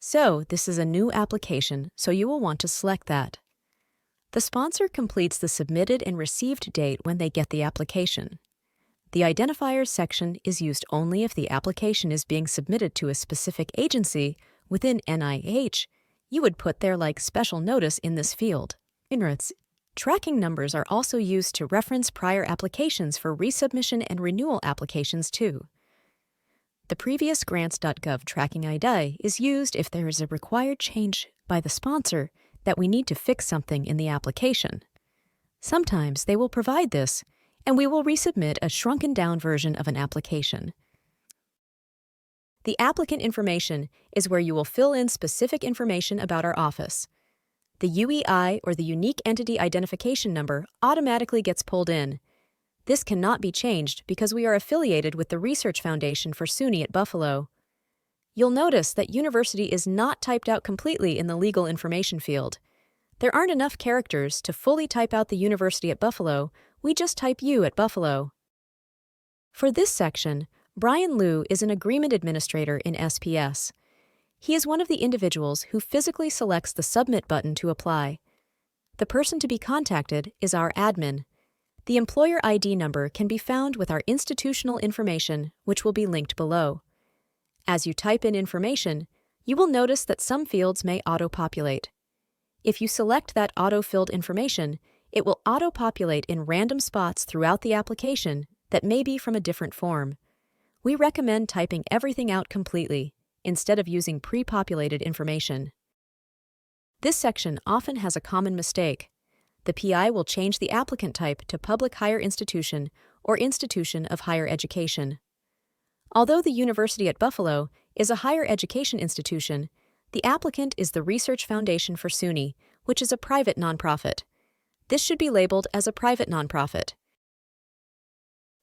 So this is a new application, so you will want to select that. The sponsor completes the submitted and received date when they get the application. The identifiers section is used only if the application is being submitted to a specific agency within NIH. You would put there like special notice in this field. Tracking numbers are also used to reference prior applications for resubmission and renewal applications too. The previous Grants.gov tracking ID is used if there is a required change by the sponsor that we need to fix something in the application. Sometimes they will provide this, and we will resubmit a shrunken-down version of an application. The applicant information is where you will fill in specific information about our office. The UEI, or the Unique Entity Identification Number, automatically gets pulled in. This cannot be changed because we are affiliated with the Research Foundation for SUNY at Buffalo. You'll notice that university is not typed out completely in the legal information field. There aren't enough characters to fully type out the University at Buffalo. We just type U at Buffalo. For this section, Brian Liu is an agreement administrator in SPS. He is one of the individuals who physically selects the Submit button to apply. The person to be contacted is our admin. The employer ID number can be found with our institutional information, which will be linked below. As you type in information, you will notice that some fields may auto-populate. If you select that auto-filled information, it will auto-populate in random spots throughout the application that may be from a different form. We recommend typing everything out completely, instead of using pre-populated information. This section often has a common mistake. The PI will change the applicant type to public higher institution or institution of higher education. Although the University at Buffalo is a higher education institution, the applicant is the Research Foundation for SUNY, which is a private nonprofit. This should be labeled as a private nonprofit.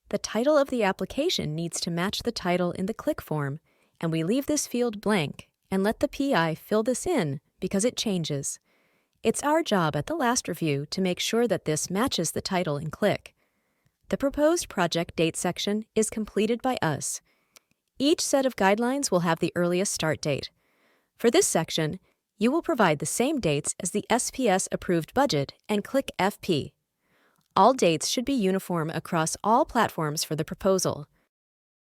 The title of the application needs to match the title in the click form, and we leave this field blank and let the PI fill this in because it changes. It's our job at the last review to make sure that this matches the title in click. The proposed project date section is completed by us. Each set of guidelines will have the earliest start date. For this section, you will provide the same dates as the SPS approved budget and click FP. All dates should be uniform across all platforms for the proposal.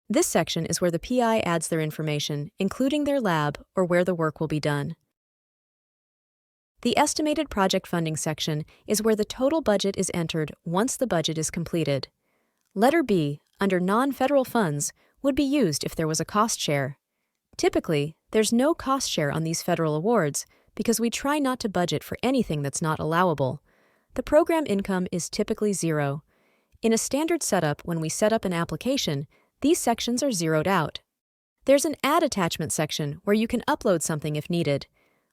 This section is where the PI adds their information, including their lab or where the work will be done. The estimated project funding section is where the total budget is entered once the budget is completed. Letter B, under non-federal funds, would be used if there was a cost share. Typically, there's no cost share on these federal awards because we try not to budget for anything that's not allowable. The program income is typically zero. In a standard setup, when we set up an application, these sections are zeroed out. There's an Add Attachment section where you can upload something if needed.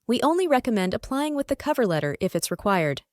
We only recommend applying with the cover letter if it's required.